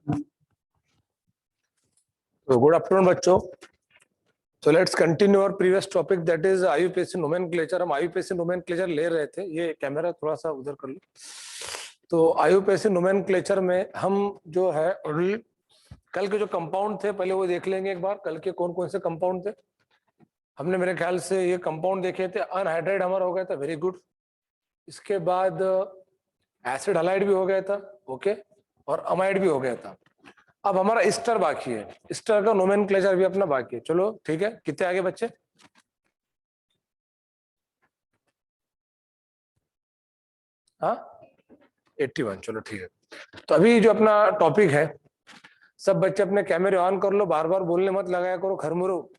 So good afternoon बच्चों. So let's continue our previous topic, that is IUPAC nomenclature. हम IUPAC nomenclature ले रहे थे. ये कैमरा थोड़ा सा उधर कर लो. तो IUPAC nomenclature में हम जो है कल के जो कंपाउंड थे पहले वो देख लेंगे एक बार. कल के कौन कौन से कंपाउंड थे हमने मेरे ख्याल से ये कंपाउंड देखे थे. अनहाइड्राइड हमारा हो गया था, वेरी गुड. इसके बाद एसिड हलाइड भी हो गया था, ओके, और अमाइड भी हो गया था. अब हमारा स्टर बाकी है. स्टर का नोमेनक्लेचर भी अपना बाकी है. चलो ठीक है, कितने आगे बच्चे? हाँ 81. चलो ठीक है. तो अभी जो अपना टॉपिक है, सब बच्चे अपने कैमरे ऑन कर लो, बार बार बोलने मत लगाया करो खरमुरो.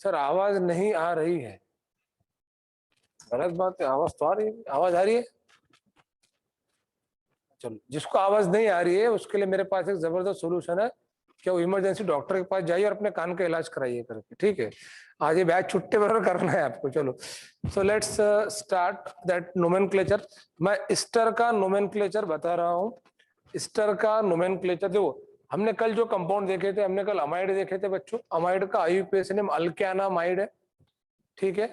सर आवाज नहीं आ रही है. गलत बात है, आवाज तो आ रही है. आवाज आ रही है? चलो, जिसको आवाज नहीं आ रही है उसके लिए मेरे पास एक जबरदस्त सोल्यूशन है कि वो इमरजेंसी डॉक्टर के पास जाइए और अपने कान का इलाज कराइए करके. ठीक है, आज ये बैच छुट्टे पर करना है आपको. चलो, so let's start that nomenclature. मैं स्टर का नोमेनक्लेचर बता रहा हूँ. स्टर का नोमेनक्लेचर देखो, हमने कल जो कंपाउंड देखे थे, हमने कल अमाइड देखे थे बच्चों. अमाइड का आईयूपीएसी नेम अल्केनामाइड है. ठीक है,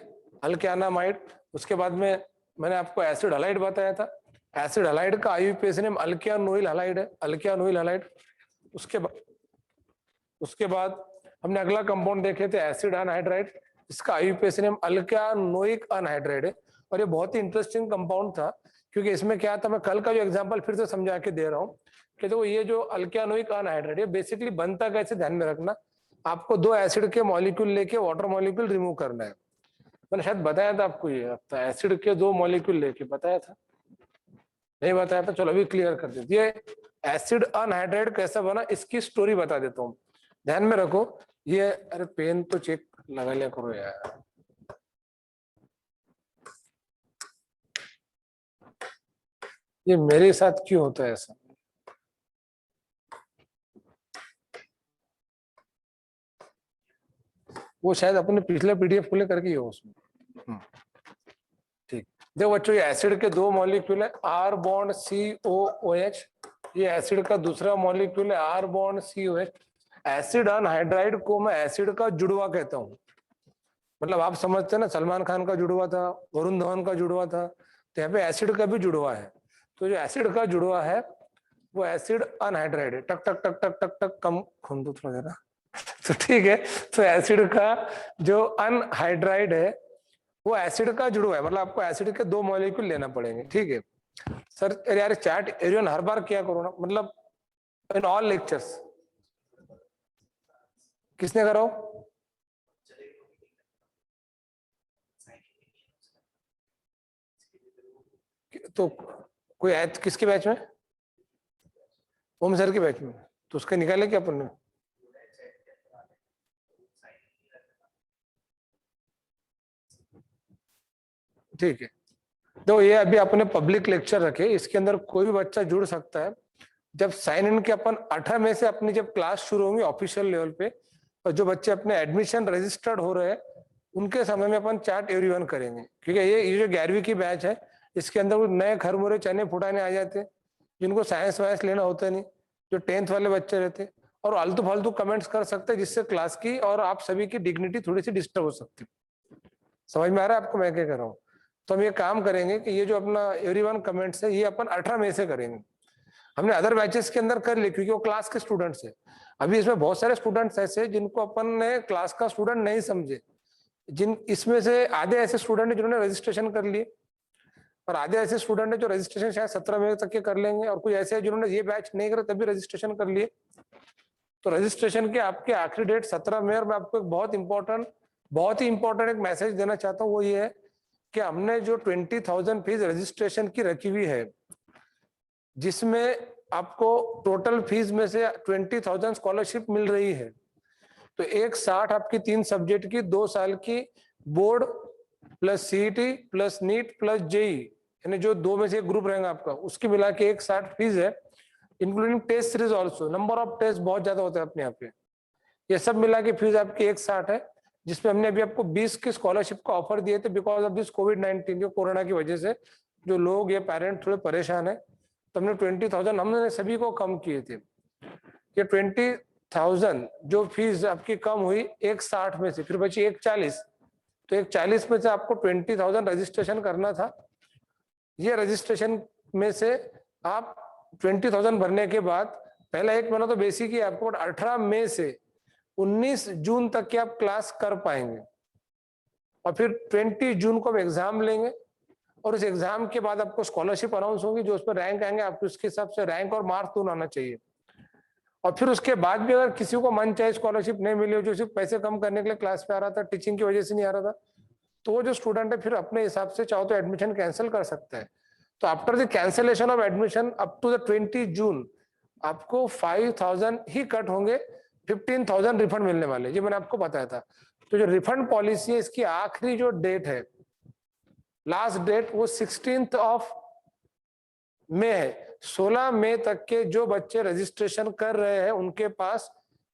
अल्केनामाइड. उसके बाद में मैंने आपको एसिड हलाइड बताया था. एसिड हलाइड का आईयूपीएसी नेम अल्कियानोइल हलाइड है, अल्कियानोइल हलाइड. उसके बाद हमने अगला कंपाउंड देखे थे एसिड अनहाइड्राइड. इसका आईयूपीएसी नेम अल्कियानोइक अनहाइड्राइड है. और ये बहुत ही इंटरेस्टिंग कंपाउंड था, क्योंकि इसमें क्या था, मैं कल का जो एग्जांपल फिर से समझा के दे रहा हूँ कि देखो ये जो अल्कियानोइक अनहाइड्राइड है बेसिकली बनता कैसे, ध्यान में रखना. आपको दो एसिड के मॉलिक्यूल लेके वाटर मॉलिक्यूल रिमूव करना है. मैंने शायद बताया था आपको, ये एसिड के दो मॉलिक्यूल लेके बताया था, नहीं बताया था? चलो अभी क्लियर कर देते. ये एसिड अनहाइड्राइड कैसा बना इसकी स्टोरी बता देता हूँ, ध्यान में रखो. ये अरे पेन तो चेक लगा लिया करो यार. ये मेरे साथ क्यों होता है ऐसा? वो शायद अपने पिछले पीडीएफ खुले करके ही हो उसमें. ठीक, देखो बच्चों, ये एसिड के दो मॉलिक्यूल है, आर बॉन्ड COOH. ये एसिड का दूसरा मॉलिक्यूल है R bond COH. Acid anhydride को मैं एसिड का जुड़वा कहता हूँ. मतलब आप समझते हैं ना, सलमान खान का जुड़वा था, वरुण धवन का जुड़वा था, तो यहाँ पे एसिड का भी जुड़वा है. तो जो एसिड का जुड़वा है वो एसिड अनहाइड्राइड है. टक टक टक टक टक टक, कम खून दो थोड़ा जरा. तो ठीक है, तो एसिड का जो अनहाइड्राइड है वो एसिड का जुड़वा है. मतलब आपको एसिड के दो मॉलिक्यूल लेना पड़ेंगे. ठीक है सर. यार चैट एरियन हर बार क्या करो ना, मतलब इन ऑल लेक्चर्स. किसने करा हो? तो कोई है किसके बैच में? ओम सर के बैच में. तो उसका निकाले क्या अपन ने? ठीक है, तो ये अभी अपने पब्लिक लेक्चर रखे, इसके अंदर कोई भी बच्चा जुड़ सकता है. जब साइन इन के अपन 18 में से अपनी जब क्लास शुरू होंगी ऑफिशियल लेवल पे, और जो बच्चे अपने एडमिशन रजिस्टर्ड हो रहे हैं उनके समय में अपन चैट एवरीवन करेंगे. क्योंकि ये जो 11वीं की बैच है इसके अंदर नए खरमुरे चने फुटाने आ जाते हैं, जिनको साइंस वाइंस लेना होता नहीं, जो 10th वाले बच्चे रहते, और आलतू फालतू कमेंट्स कर सकते हैं, जिससे क्लास की और आप सभी की डिग्निटी थोड़ी सी डिस्टर्ब हो सकती है. समझ में आ रहा है आपको मैं क्या कर रहा हूँ? तो हम ये काम करेंगे कि ये जो अपना एवरीवन कमेंट्स है ये अपन 18 में से करेंगे. हमने अदर बैचेस के अंदर कर ली क्योंकि वो क्लास के स्टूडेंट्स है. अभी इसमें बहुत सारे स्टूडेंट्स ऐसे जिनको अपन ने क्लास का स्टूडेंट नहीं समझे. जिन इसमें से आधे ऐसे स्टूडेंट है जिन्होंने रजिस्ट्रेशन कर लिए, और आधे ऐसे स्टूडेंट है जो रजिस्ट्रेशन शायद 17 मई तक के कर लेंगे, और कुछ ऐसे है जिन्होंने ये बैच नहीं करा तभी रजिस्ट्रेशन कर लिए. तो रजिस्ट्रेशन के आपके आखिरी डेट 17 मई. और मैं आपको एक बहुत ही इंपॉर्टेंट एक मैसेज देना चाहता हूँ, वो ये है कि हमने जो 20,000 फीस रजिस्ट्रेशन की रखी हुई है, जिसमें आपको टोटल फीस में से 20,000 स्कॉलरशिप मिल रही है. तो 160 आपकी 3 सब्जेक्ट की 2 साल की board plus CET plus NEET plus JEE, यानी जो 2 में से एक ग्रुप रहेगा आपका, उसकी मिला के 160 फीस है, including test series also. Number of test बहुत ज्यादा होता है अपने यहाँ पे. ये सब मिला के फीस आपकी 160 है, जिसमें हमने अभी आपको 20 की स्कॉलरशिप का ऑफर दिए थे बिकॉज ऑफ दिस कोविड-19, जो कोरोना की वजह से जो लोग या पेरेंट थोड़े परेशान है, तो हमने 20,000 हमने सभी को कम किए थे। ये 20,000 जो फीस आपकी कम हुई 160 में से, फिर बची 140, तो 140 में से आपको 20,000 रजिस्ट्रेशन करना था। ये रजिस्ट्रेशन में से आप 20,000 भरने के बाद पहला 1 महीना तो बेसिक ही आपको, 18 मई से 19 जून तक की आप क्लास कर पाएंगे, और फिर 20 जून को हम एग्जाम लेंगे, और उस एग्जाम के बाद आपको स्कॉलरशिप अनाउंस होगी, जो उसमें रैंक आएंगे आपको उसके हिसाब से रैंक और मार्क्स दोनों आना चाहिए। और फिर उसके बाद भी अगर किसी को मन चाहे स्कॉलरशिप नहीं मिली हो, जो सिर्फ पैसे कम करने के लिए क्लास पे आ रहा था, टीचिंग की वजह से नहीं आ रहा था, तो वो जो स्टूडेंट है फिर अपने हिसाब से चाहो तो एडमिशन कैंसिल कर सकता है। तो after the cancellation of admission up to the 20 June आपको 5,000 ही कट होंगे, 15,000 रिफंड मिलने वाले, ये मैंने आपको बताया था। तो जो रिफंड पॉलिसी है, इसकी आखिरी जो डेट है, लास्ट डेट, वो 16 मई है। 16 मई तक के जो बच्चे रजिस्ट्रेशन कर रहे हैं उनके पास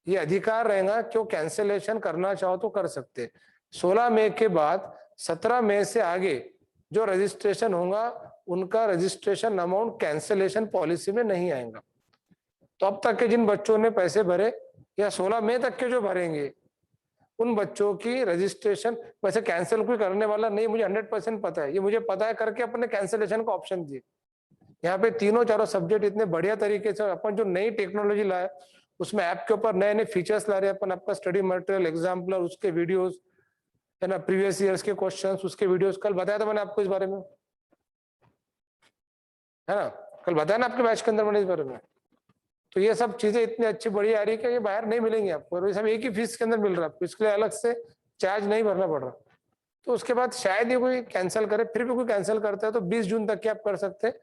ये अधिकार रहेगा कि वो कैंसिलेशन करना चाहो तो कर सकते। 16 मई के बाद 17 मई से आगे जो रजिस्ट्रेशन होगा उनका रजिस्ट्रेशन अमाउंट कैंसिलेशन पॉलिसी में नहीं आएगा। तो अब तक के जिन बच्चों ने पैसे भरे या 16 मई तक के जो भरेंगे, उन बच्चों की रजिस्ट्रेशन वैसे कैंसिल कोई करने वाला नहीं, मुझे 100% पता है, ये मुझे पता है करके अपने कैंसिलेशन का ऑप्शन दिए। यहाँ पे तीनों चारों सब्जेक्ट इतने बढ़िया तरीके से अपन जो नई टेक्नोलॉजी लाए, उसमें ऐप के ऊपर नए नए फीचर्स ला रहे हैं अपन, आपका स्टडी मटेरियल, एग्जाम्पलर, उसके वीडियोस है ना, प्रीवियस ईयर्स के क्वेश्चंस, उसके वीडियोस, कल बताया था मैंने आपको इस बारे में, है ना, कल बताया ना आपके बैच के अंदर मैंने इस बारे में। तो ये सब चीजें इतनी अच्छी बढ़िया आ रही है कि ये बाहर नहीं मिलेंगी आपको, और ये सब एक ही फीस के अंदर मिल रहा है आपको, इसके लिए अलग से चार्ज नहीं भरना पड़ रहा। तो उसके बाद शायद ही कोई कैंसिल करे, फिर भी कोई कैंसिल करता है तो 20 जून तक के आप कर सकते हैं,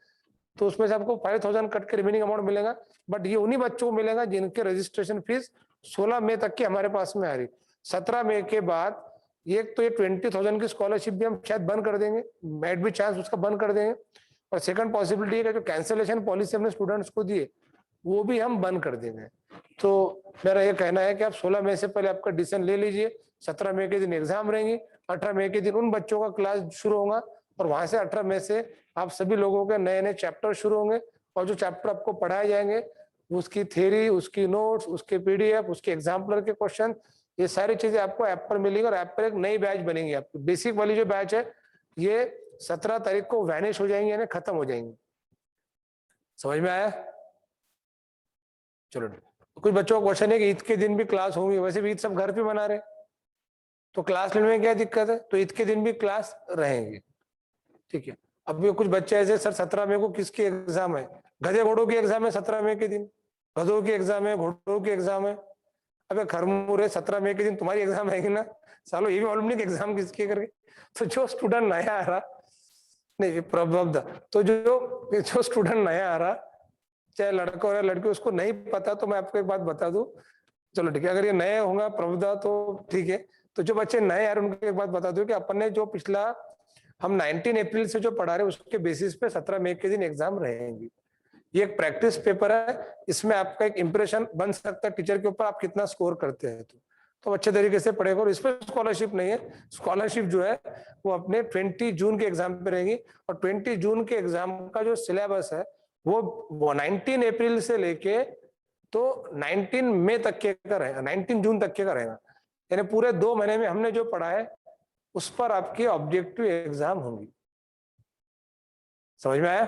तो उसमें से आपको 5,000 कट के रिमेनिंग अमाउंट मिलेगा। बट ये उन्हीं बच्चों को मिलेगा जिनके रजिस्ट्रेशन फीस 16 मई तक की हमारे पास में आ रही। 17 मई के बाद एक तो ये 20,000 की स्कॉलरशिप भी हम शायद बंद कर देंगे, मैट भी चांस उसका बंद कर देंगे, और सेकंड पॉसिबिलिटी है कि जो कैंसिलेशन पॉलिसी हमने स्टूडेंट्स को दिए वो भी हम बंद कर देंगे। तो मेरा ये कहना है कि आप 16 मई से पहले आपका डिसीजन ले लीजिए। 17 मई के दिन एग्जाम रहेंगी, 18 मई के दिन उन बच्चों का क्लास शुरू होगा, और वहां से 18 मई से आप सभी लोगों के नए नए चैप्टर शुरू होंगे, और जो चैप्टर आपको पढ़ाए जाएंगे उसकी थ्योरी, उसकी नोट्स, उसके पीडीएफ, उसके एग्जाम्पलर के क्वेश्चन, ये सारी चीजें आपको ऐप पर मिलेंगी, और ऐप पर एक नई बैच बनेगी आपकी। बेसिक वाली जो बैच है ये 17 तारीख को वैनिश हो जाएंगे, यानी खत्म हो जाएंगी। समझ में आया? चलो, कुछ बच्चों का क्वेश्चन है कि ईद के दिन भी क्लास होंगी, वैसे भी ईद सब घर पे मना रहे, तो क्लास लेने में क्या दिक्कत है? तो ईद के दिन भी क्लास रहेंगी, ठीक है। अब भी कुछ बच्चे ऐसे, सर 17 मई को किसकी एग्जाम है? गधे घोड़ों की एग्जाम है 17 मई के दिन, गधों की एग्जाम है, घोड़ों की एग्जाम है। अबे खरमुरे, 17 मई के दिन तुम्हारी एग्जाम है कि ना, सालो ये भी मालूम नहीं कि एग्जाम किसकी करके। तो जो स्टूडेंट नया आ रहा, नहीं प्रबंध, तो जो स्टूडेंट नया आ रहा, चाहे लड़का हो या लड़की, उसको नहीं पता, तो मैं आपको एक बात बता दूं, चलो ठीक है, अगर ये नए होगा प्रबंध तो ठीक है। तो जो बच्चे नए आ रहे उनको एक बात बता दूं कि अपन ने जो पिछला हम 19 अप्रैल से जो पढ़ा रहे उसके बेसिस पे 17 मई के दिन एग्जाम रहेंगी। ये एक प्रैक्टिस पेपर है, इसमें आपका एक इंप्रेशन बन सकता है टीचर के ऊपर, आप कितना स्कोर करते हैं। तो अच्छे तरीके से पढ़ेगा, और इस पर स्कॉलरशिप नहीं है, स्कॉलरशिप जो है वो अपने 20 जून के एग्जाम पे रहेगी, और 20 जून के एग्जाम का जो सिलेबस है वो 19 अप्रैल से लेके तो 19 मई तक के का रहेगा, 19 जून तक के का रहेगा, यानी पूरे 2 महीने में हमने जो पढ़ा है उस पर आपकी ऑब्जेक्टिव एग्जाम होंगी। समझ में आया?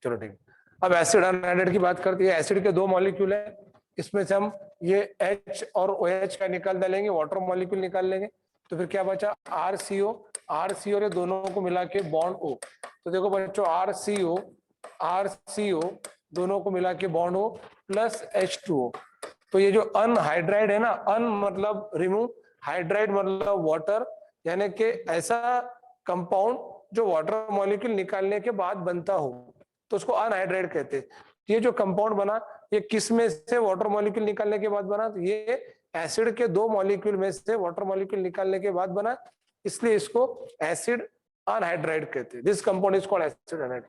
चलो ठीक। अब एसिड अनहाइड्रेट की बात करते हैं। एसिड के 2 मॉलिक्यूल है, इसमें से हम ये H और OH का निकाल डालेंगे, वाटर मॉलिक्यूल निकाल लेंगे, तो फिर क्या बचा? RCO, RCO और दोनों को मिला के बॉन्ड O। तो देखो बच्चों, RCO दोनों को मिला के बॉन्ड O प्लस H2O। तो ये जो अनहाइड्राइड है ना, अन मतलब रिमूव, हाइड्राइड मतलब वाटर, यानी कि ऐसा कंपाउंड जो वाटर मॉलिक्यूल निकालने के बाद बनता हो तो उसको अनहाइड्राइड कहते हैं। ये जो कंपाउंड बना, ये किस में से वाटर मॉलिक्यूल निकालने के बाद बना? तो ये एसिड के 2 मॉलिक्यूल में से वाटर मॉलिक्यूल निकालने के बाद बना, इसलिए इसको एसिड अनहाइड्राइड कहते हैं। This compound is called acid anhydride.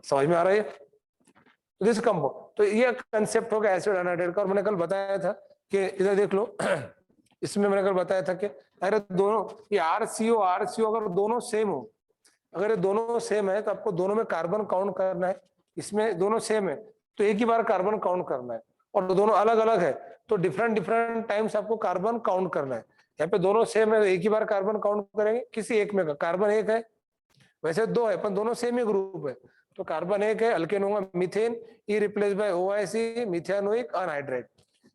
समझ में आ रहा है? दिस कंपाउंड, तो ये कंसेप्ट होगा एसिड अनहाइड्राइड का। और मैंने कल बताया था कि इधर देख लो इसमें मैंने कल बताया था कि अगर दोनों ये RCO अगर दोनों सेम हो, अगर ये दोनों सेम है तो आपको दोनों में कार्बन काउंट करना है, इसमें दोनों सेम है तो एक ही बार कार्बन काउंट करना है, और दोनों अलग अलग है तो डिफरेंट डिफरेंट टाइम्स आपको कार्बन काउंट करना है। यहाँ पे दोनों सेम है, एक ही बार कार्बन काउंट करेंगे, किसी एक में का कार्बन एक है, वैसे दो है पर दोनों सेम ही ग्रुप है, तो कार्बन एक है, अल्केन होगा methane, e replace by OIC, methanoic anhydride.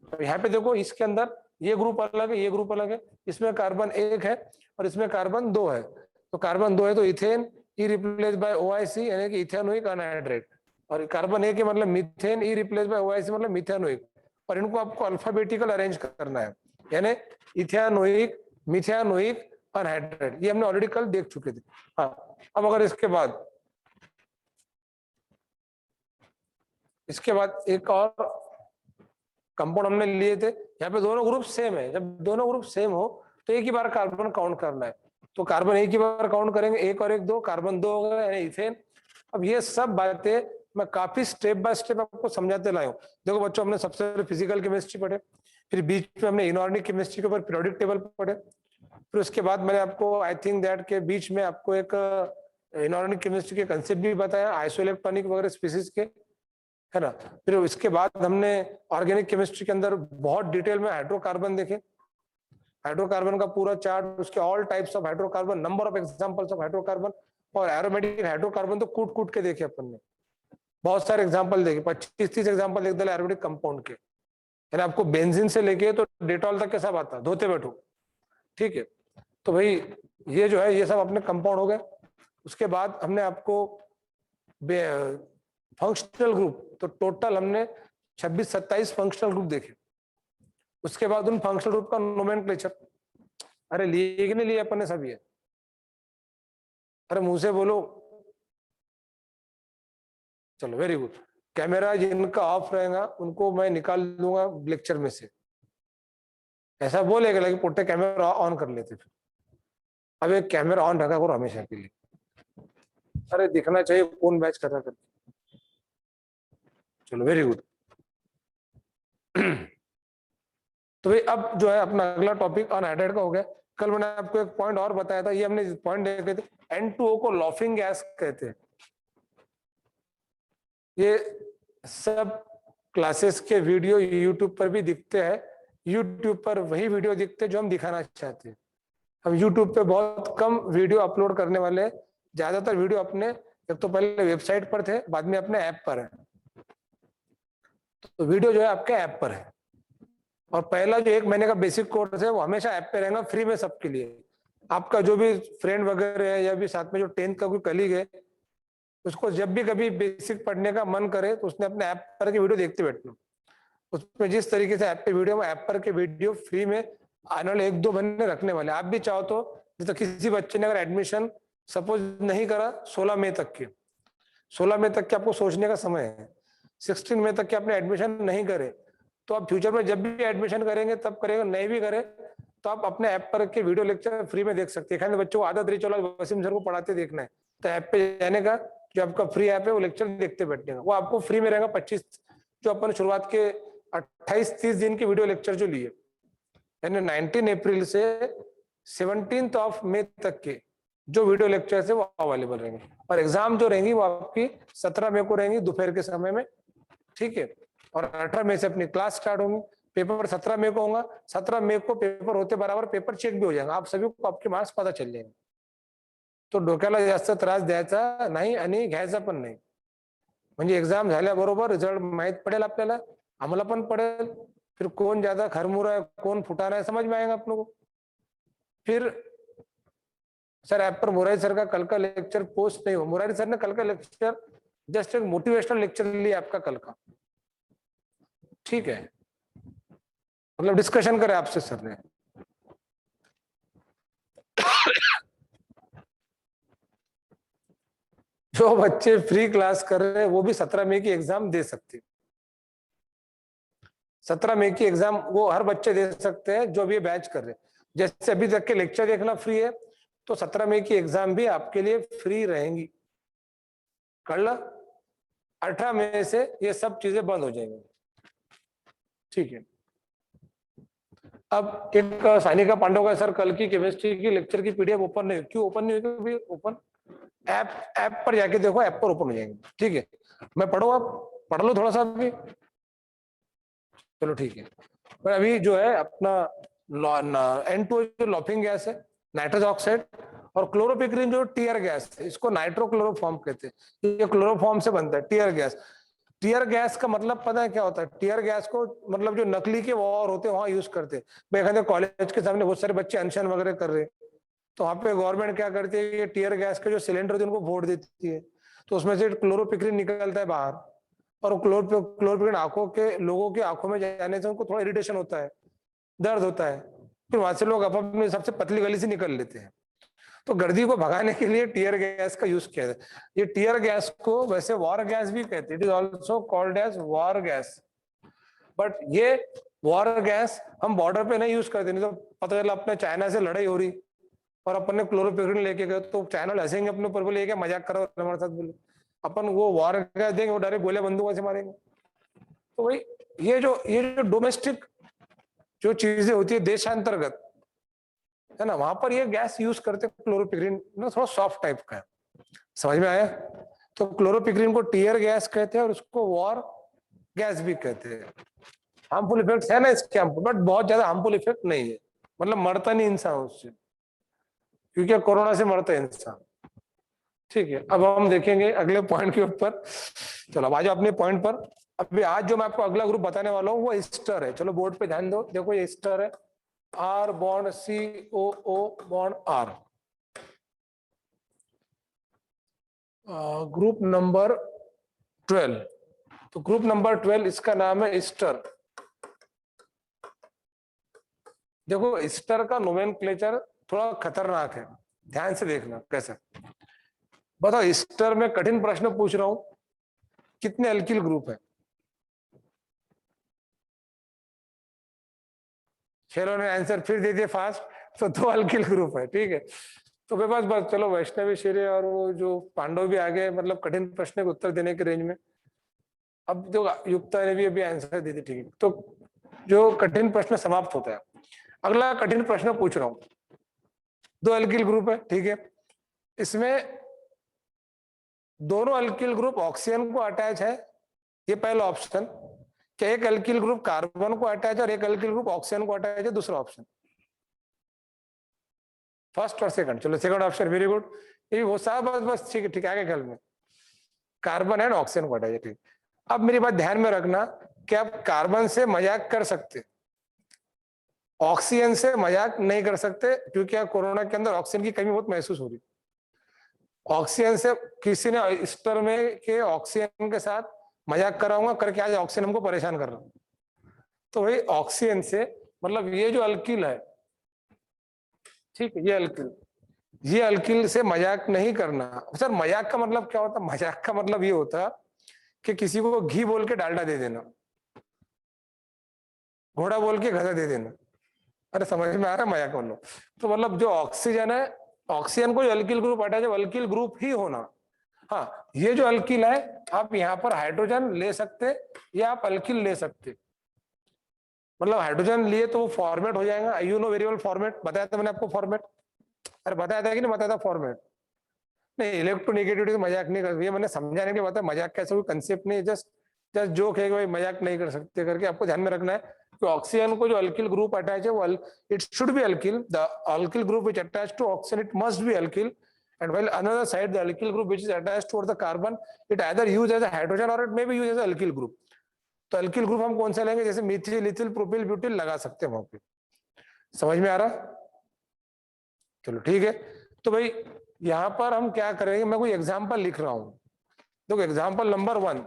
तो यहाँ पे देखो इसके अंदर ये ग्रुप अलग है, ये ग्रुप अलग है, इसमें कार्बन एक है और इसमें कार्बन दो है, तो कार्बन दो है तो ethane E replace by OIC यानी कि इथेनोइक अनहाइड्रेट, और कार्बन एक है मतलब methane e replace by OIC मतलब मिथेनोइक, और इनको आपको अल्फाबेटिकल अरेंज करना है, यानी इथेनोइक, मिथेनोइक अनहाइड्रेट, ये हमने ऑलरेडी कल देख चुके थे। हाँ, अब अगर इसके बाद एक और कंपाउंड हमने लिए थे, यहाँ पे दोनों ग्रुप सेम है, जब दोनों ग्रुप सेम हो तो एक ही बार कार्बन काउंट करना है, तो कार्बन एक ही बार काउंट करेंगे, एक और एक दो, कार्बन दो हो गए यानी इथेन। अब ये सब बातें मैं काफी स्टेप बाय स्टेप आपको समझाते लाया हूँ। देखो बच्चों, हमने सबसे पहले फिजिकल केमिस्ट्री पढ़े, फिर बीच में हमने इनऑर्गेनिक केमिस्ट्री के ऊपर पीरियोडिक टेबल पढ़े, फिर उसके बाद मैंने आपको आई थिंक दैट के बीच में आपको एक इनऑर्गेनिक केमिस्ट्री के कंसेप्ट भी बताया, आइसोइलेक्ट्रॉनिक वगैरह स्पीसीज के, है ना। फिर इसके बाद हमने ऑर्गेनिक केमिस्ट्री के अंदर बहुत डिटेल में हाइड्रोकार्बन देखे, हाइड्रोकार्बन का पूरा चार्ट, उसके all types of hydrocarbon, number of examples of hydrocarbon, और एरोमेटिक हाइड्रोकार्बन तो कूट कूट के देखे अपन ने, बहुत सारे एग्जांपल देखे, 25-30 एग्जांपल देख दिया एरोमेटिक कंपाउंड के, यानी आपको बेंजीन से लेके तो डेटॉल तक के सब आता, धोते बैठो, ठीक है। तो भाई ये जो है ये सब अपने कंपाउंड हो गए। उसके बाद हमने आपको फंक्शनल ग्रुप, तो टोटल हमने 26-27 फंक्शनल ग्रुप देखे। उसके बाद उन फंक्शनल ग्रुप का नोमेनक्लेचर, अरे लिए कि नहीं लिए अपन ने सब ये, अरे मुंह से बोलो, चलो वेरी गुड। कैमरा जिनका ऑफ रहेगा उनको मैं निकाल दूंगा लेक्चर में से, ऐसा बोलेगा लेकिन पुट्टे कैमरा ऑन कर लेते फिर। अब एक कैमरा ऑन रखा करो हमेशा के लिए, अरे दिखना चाहिए कौन बैच कर रहा करके, चलो वेरी गुड। तो भाई अब जो है अपना अगला टॉपिक अनहाइड्रेट का हो गया। कल मैंने आपको एक पॉइंट और बताया था, ये हमने पॉइंट देखे थे, N2O को लॉफिंग गैस कहते हैं। ये सब क्लासेस के वीडियो यूट्यूब पर भी दिखते हैं, यूट्यूब पर वही वीडियो दिखते हैं जो हम दिखाना चाहते हैं। हम यूट्यूब पे बहुत कम वीडियो अपलोड करने वाले हैं, ज्यादातर वीडियो अपने एक तो पहले वेबसाइट पर थे, बाद में अपने ऐप पर है, तो वीडियो जो है आपके ऐप पर है, और पहला जो 1 महीने का बेसिक कोर्स है वो हमेशा ऐप पे रहेगा फ्री में सबके लिए। आपका जो भी फ्रेंड वगैरह है या भी साथ में जो 10th का कोई कलीग है, उसको जब भी कभी बेसिक पढ़ने का मन करे तो उसने अपने ऐप पर के वीडियो देखते बैठना, उसमें जिस तरीके से ऐप पे वीडियो, ऐप पर के वीडियो फ्री में आने वाले 1-2 महीने रखने वाले। आप भी चाहो तो जैसे किसी बच्चे ने अगर एडमिशन सपोज नहीं करा 16 मई तक के, 16 मई तक के आपको सोचने का समय है, 16 मई तक के आपने एडमिशन नहीं करे तो आप फ्यूचर में जब भी एडमिशन करेंगे तब करेंगे, नहीं भी करे तो आप अपने ऐप पर के वीडियो लेक्चर फ्री में देख सकते हैं। बच्चों को आदत रही चलो वसीम सर को पढ़ाते देखना है, तो ऐप पे जाने का, जो आपका फ्री ऐप है वो लेक्चर देखते बैठने का, वो आपको फ्री में रहेगा। 25 जो अपन शुरुआत के 28-30 दिन के वीडियो लेक्चर जो लिए, यानी 19 अप्रैल से 17 मई तक के जो वीडियो लेक्चर है वो अवेलेबल रहेंगे, और एग्जाम जो रहेंगी वो आपकी 17 मई को रहेंगी दोपहर के समय में, ठीक है। और 18 मई से अपनी क्लास स्टार्ट होंगी, पेपर 17 मई को होगा, 17 मई को पेपर होते बराबर पेपर चेक भी हो जाएगा, आप सभी को आपके मार्क्स पता चल जाएंगे। तो डोक्याला जास्त त्रास द्यायचा नाही आणि घ्यायचा पण नाही, म्हणजे एग्जाम झाल्याबरोबर रिझल्ट माहित पडेल आपल्याला, आम्हाला पण पडेल, फिर कौन ज्यादा खरमुरा है कौन फुटाना है समझ में आएगा आप लोगों को। फिर सर ऐप पर मुरारी सर का कल का लेक्चर पोस्ट नहीं हो, मुरारी सर ने कल का लेक्चर जस्ट एक मोटिवेशनल लेक्चर लिया आपका कल का, ठीक है, मतलब डिस्कशन करे आपसे सर ने। जो बच्चे फ्री क्लास कर रहे हैं वो भी 17 मई की एग्जाम दे सकते हैं, 17 मई की एग्जाम वो हर बच्चे दे सकते हैं जो भी बैच कर रहे हैं। जैसे अभी तक के लेक्चर देखना फ्री है, तो 17 मई की एग्जाम भी आपके लिए फ्री रहेंगी, कल 18 मई से ये सब चीजें बंद हो जाएंगी, ठीक है। अब एक सानिका पांडव का सर कल की केमिस्ट्री की लेक्चर की पीडीएफ ओपन नहीं, क्यों ओपन नहीं हुई? ओपन ऐप ऐप पर जाके देखो, ऐप पर ओपन हो जाएंगे। ठीक है, मैं पढ़ो, आप पढ़ लो थोड़ा सा अभी। चलो ठीक है, पर अभी जो है अपना N2 जो लॉफिंग गैस है, नाइट्रस ऑक्साइड, और क्लोरोपिक्रीन जो टीयर गैस है, इसको नाइट्रोक्लोरोफॉर्म कहते हैं। ये क्लोरोफॉर्म से बनता है टीयर गैस। टीयर गैस का मतलब पता है क्या होता है? टीयर गैस को मतलब जो नकली के वॉर होते हैं वहां यूज करते हैं। मैं कॉलेज के सामने बहुत सारे बच्चे अनशन वगैरह कर रहे हैं, तो वहां पे गवर्नमेंट क्या करती है, ये टीयर गैस के जो सिलेंडर होते हैं उनको फोड़ देती है, तो उसमें से क्लोरोपिक्रीन निकलता है बाहर। और क्लोरोपिक्रीन आंखों के लोगों की आंखों में जाने से उनको थोड़ा इरिटेशन होता है, दर्द होता है, फिर वहां से लोग अपनी सबसे पतली गली से निकल लेते हैं। तो गर्दी को भगाने के लिए टीयर गैस का यूज किया जाता है। ये टीयर गैस को वैसे वॉर गैस भी कहते हैं, it is also called as war gas. But ये वॉर गैस हम बॉर्डर पे नहीं यूज करते, नहीं तो पता चला अपने चाइना से लड़ाई हो रही और अपन ने क्लोरोपिक्रीन लेके गए, तो चाइना हंसेंगे अपने ऊपर, बोले क्या मजाक करो हमारे साथ, बोले अपन वो वॉर गैस देंगे, वो डायरेक्ट गोले बंदूकों से मारेंगे। तो भाई ये जो डोमेस्टिक जो चीजें होती है देशांतर्गत, है ना, वहां पर ये गैस यूज करते क्लोरोपिक्रीन, थोड़ा सॉफ्ट टाइप का है। समझ में आया? तो क्लोरोपिक्रीन को टीयर गैस कहते हैं और उसको वॉर गैस भी कहते हैं। हार्मफुल इफेक्ट है ना इसके, बट बहुत ज्यादा हार्मफुल इफेक्ट नहीं है, मतलब मरता नहीं इंसान उससे, क्योंकि कोरोना से मरता है इंसान। ठीक है, अब हम देखेंगे अगले पॉइंट के ऊपर। चलो अब आ जाओ अपने पॉइंट पर। अभी आज जो मैं आपको अगला ग्रुप बताने वाला हूँ वो एस्टर है। चलो बोर्ड पे ध्यान दो, देखो ये एस्टर है, R bond COO bond R, group number 12। तो ग्रुप नंबर 12 इसका नाम है एस्टर। देखो एस्टर का नोमेनक्लेचर थोड़ा खतरनाक है, ध्यान से देखना कैसे। बताओ एस्टर में कठिन प्रश्न पूछ रहा हूं, कितने अल्किल ग्रुप है? चलो ने आंसर फिर दे दिए फास्ट, तो 2 अल्किल ग्रुप है। ठीक है, तो मेरे पास बस, चलो वैष्णवी शेरे और वो जो पांडव भी आ गए, मतलब कठिन प्रश्न के उत्तर देने के रेंज में। अब जो युक्ता ने भी अभी आंसर दे दी, ठीक है, तो जो कठिन प्रश्न समाप्त होता है। अगला कठिन प्रश्न पूछ रहा हूं, 2 अल्किल ग्रुप है, ठीक है, इसमें दोनों अल्किल ग्रुप ऑक्सीजन को अटैच है, ये पहला ऑप्शन। क्या एक अल्किल ग्रुप कार्बन को अटैच है और एक अल्किल ग्रुप ऑक्सीजन को अटैच है? दूसरा ऑप्शन, फर्स्ट और सेकंड। चलो सेकंड ऑप्शन, वेरी गुड, ये वो साहब, बस बस ठीक है, ठीक है, आगे ख्याल में कार्बन एंड ऑक्सीजन को अटैच है। ठीक, अब मेरी बात ध्यान में रखना कि आप कार्बन से मजाक कर सकते, ऑक्सीजन से मजाक नहीं कर सकते, क्योंकि कोरोना के अंदर ऑक्सीजन की कमी बहुत महसूस हो रही। ऑक्सीजन से किसी ने स्टर में के ऑक्सीजन के साथ मजाक कराऊंगा करके आज ऑक्सीजन हमको परेशान कर रहा हूं। तो भाई ऑक्सीजन से मतलब ये जो अल्किल है, ठीक है, ये अल्किल से मजाक नहीं करना। सर मजाक का मतलब क्या होता? मजाक का मतलब ये होता कि किसी को घी बोल के डालडा दे देना, घोड़ा बोल के गधा दे देना। अरे समझ में आ रहा है मजाक मतलब? तो मतलब जो ऑक्सीजन है, ऑक्सीजन को जो अल्किल ग्रुप अटैच है, अल्किल ग्रुप ही होना। हाँ, ये जो अल्किल है, आप यहाँ पर हाइड्रोजन ले सकते या आप अल्किल ले सकते। मतलब हाइड्रोजन लिए तो वो फॉर्मेट हो जाएगा, यू नो वेरिएबल फॉर्मेट, बताया था मैंने आपको फॉर्मेट। अरे बताया था कि नहीं बताया था फॉर्मेट? नहीं, इलेक्ट्रोनेगेटिविटी मजाक नहीं कर, ये मैंने समझाने के लिए बताया, मजाक कैसे कोई कंसेप्ट नहीं, जस्ट जस्ट जोक है कि भाई मजाक नहीं कर सकते करके। आपको ध्यान में रखना है कि ऑक्सीजन को जो अल्किल ग्रुप अटैच है वो it should be alkyl, the alkyl group which attached to oxygen it must be alkyl, and while another side the alkyl group which is attached toward the carbon it either used as a hydrogen or it may be used as a alkyl group। तो alkyl group हम कौन सा लेंगे? जैसे Mithil, ethyl, propyl, butyl लगा सकते हैं वहां पे। समझ में आ रहा? चलो ठीक है, तो भाई यहां पर हम क्या करेंगे, मैं कोई एग्जांपल लिख रहा हूं। देखो example number 1,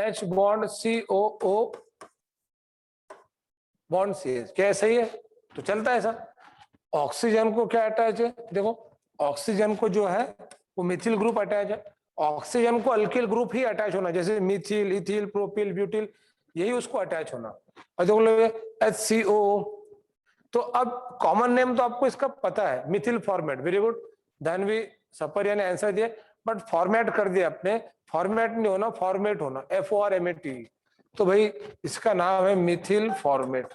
H bond COO bond CH, क्या सही है? तो चलता है ऐसा। ऑक्सीजन को क्या अटैच है? देखो ऑक्सीजन को जो है वो मिथिल ग्रुप अटैच है। ऑक्सीजन को अल्किल ग्रुप ही अटैच होना, जैसे मिथिल, इथिल, प्रोपिल, ब्यूटिल, यही उसको अटैच होना। और देखो HCO, तो अब कॉमन नेम तो आपको इसका पता है, methyl formate, very good, Dhanvi Sapariya ने आंसर दिया, बट फॉर्मेट कर दिया अपने, फॉर्मेट नहीं होना, फॉर्मेट होना, FORMAT। तो भाई इसका नाम है methyl format.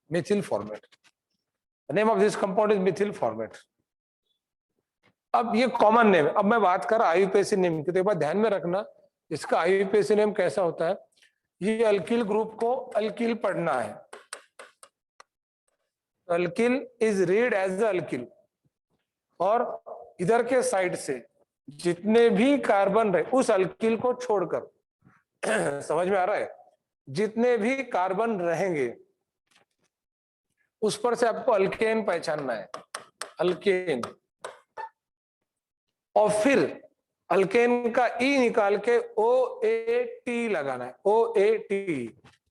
Mithil format, name of this compound is Mithil format. अब ये कॉमन नेम है। अब मैं बात कर रहा आईयूपीएसी नेम की, तो एक बात ध्यान में रखना, इसका आईयूपीएसी नेम कैसा होता है। ये अल्किल ग्रुप को अल्किल पढ़ना है, alkyl is read as alkyl, और इधर के साइड से जितने भी कार्बन रहे उस अल्किल को छोड़कर समझ में आ रहा है, जितने भी कार्बन रहेंगे उस पर से आपको अल्केन पहचानना है, अल्केन। और फिर अल्केन का ई निकाल के ओ ए टी लगाना है, ओ ए टी,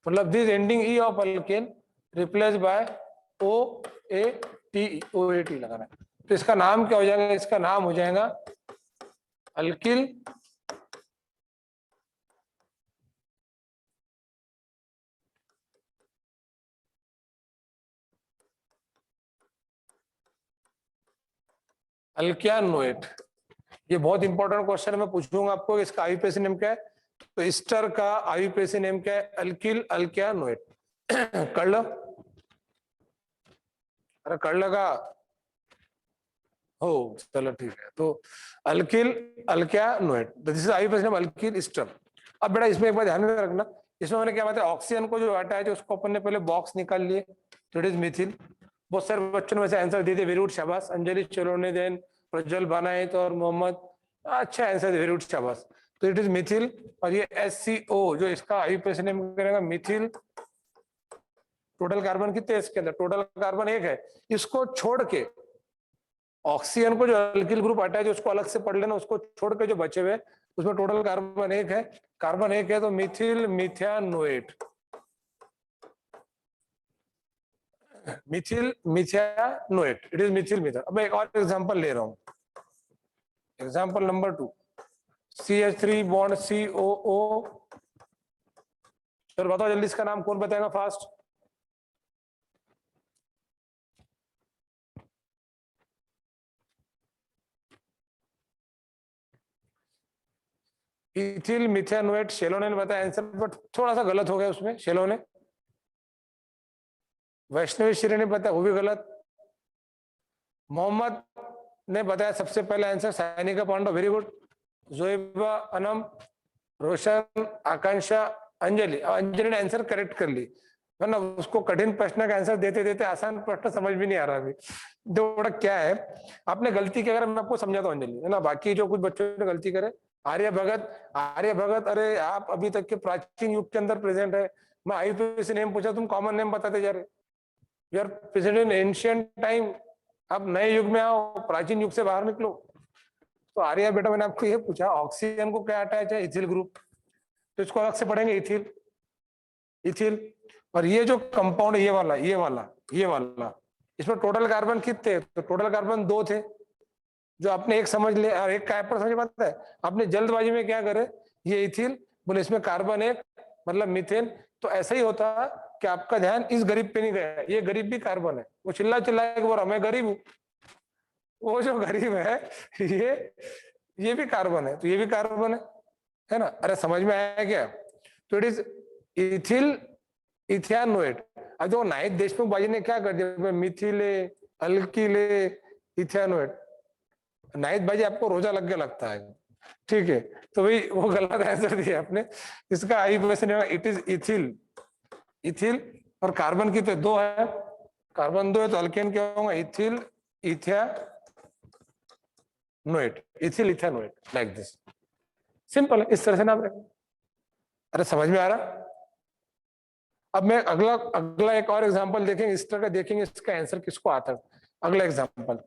मतलब this ending E of alkane replace by O A T, O A T लगाना है। तो इसका नाम क्या हो जाएगा, इसका नाम हो जाएगा अल्किल अल्क्यानोएट। ये बहुत इंपॉर्टेंट क्वेश्चन मैं पूछूंगा आपको, इसका आईयूपीएसी नेम क्या है। तो ईस्टर का आईयूपीएसी नेम क्या है, अल्किल अल्क्यानोएट। कर लो, अरे कर लगा हो, चलो ठीक है। तो alkyl alkanoate, this is IUPAC name alkyl ester. अब बेटा इसमें एक बात ध्यान में रखना, इसमें मैंने क्या बात है, ऑक्सीजन को जो हटाया जो उसको अपन ने पहले बॉक्स निकाल लिए, तो इट इज मिथिल। बहुत सारे बच्चों ने वैसे आंसर दे दिए, वेरी गुड शाबाश। अंजलि चलोने देन, प्रज्वल बानायत और मोहम्मद, अच्छा आंसर, वेरी गुड शाबाश। तो इट इज मिथिल। और ये HCO जो इसका आईयूपीएसी नेम करेगा मिथिल। टोटल कार्बन कितने हैं इसके अंदर, टोटल कार्बन 1 है। इसको छोड़ के ऑक्सीजन को जो अल्किल ग्रुप हटा है जो उसको अलग से पढ़ लेना, उसको छोड़ के जो बचे हुए उसमें टोटल कार्बन 1 है, कार्बन 1 है, तो मिथिल मिथानोएट, मिथिल मिथानोएट, इट इज मिथिल मिथान। अब मैं एक और एग्जांपल ले रहा हूं, example number 2, CH3 bond COO। चलो बताओ जल्दी, इसका नाम कौन बताएगा फास्ट। इथिल मिथानोएट, शेलो ने बताया आंसर, बट थोड़ा सा गलत हो गया उसमें, शेलो ने। वैष्णवी श्री ने बताया, वो भी गलत। मोहम्मद ने बताया सबसे पहले answer, Sainika Pandav, very good. Zoeba, Anam, Roshan, Akanksha, Anjali. Anjali ने आंसर करेक्ट कर ली, वरना उसको कठिन प्रश्न का आंसर देते देते आसान प्रश्न समझ भी नहीं आ रहा अभी। थोड़ा क्या है, आपने गलती क्या, अगर मैं आपको समझाता हूँ अंजलि, है ना, बाकी जो कुछ बच्चों ने गलती करे, आर्य भगत, आर्य भगत, अरे आप अभी तक के प्राचीन युग के अंदर प्रेजेंट है। मैं आईयूपीएसी नेम पूछा, तुम कॉमन नेम बताते जा रहे, you are present in ancient time. आप नए युग में आओ, प्राचीन युग से बाहर निकलो। तो आर्या बेटा मैंने आपको ये पूछा, ऑक्सीजन को क्या अटैच है, इथिल ग्रुप, तो इसको अलग से पढ़ेंगे, इथिल, इथिल। और ये जो कंपाउंड, ये वाला, ये वाला, ये वाला, इसमें टोटल कार्बन कितने, तो टोटल कार्बन 2 थे, जो आपने एक समझ ले और एक का समझ पाता है। आपने जल्दबाजी में क्या करे, ये इथिल बोले, इसमें कार्बन 1 मतलब मीथेन। तो ऐसा ही होता कि आपका ध्यान इस गरीब पे नहीं गया, ये गरीब भी कार्बन है, वो चिल्ला चिल्ला के बोल, मैं गरीब हूँ, वो जो गरीब है ये भी कार्बन है, तो ये भी कार्बन है ना। अरे समझ में आया क्या। तो इट इज इथिल इथेनोएट। अब जो नाइट देशमुख बाजी ने क्या कर दिया, मिथिले, अल्किले, इथेनोएट। नाइट बाजी आपको रोजा लग गया लगता है, ठीक है, तो भाई वो गलत आंसर दिया आपने। इसका आई question, it is ethyl, ethyl. और कार्बन कितने, 2 है, कार्बन 2 है, तो अल्केन क्या होगा, ethyl ethanoate, ethyl ethanoate, like this, simple है, इस तरह से नाम रखें। अरे समझ में आ रहा। अब मैं अगला अगला एक और एग्जांपल देखेंगे, इस तरह का देखेंगे, इसका आंसर किसको आता है। अगला example,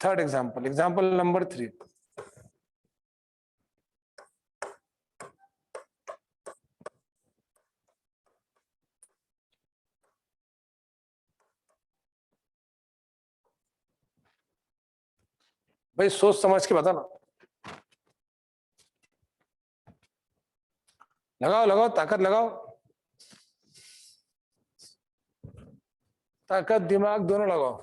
third example, example number 3। भाई सोच समझ के बताना, लगाओ लगाओ, ताकत लगाओ, ताकत दिमाग दोनों लगाओ।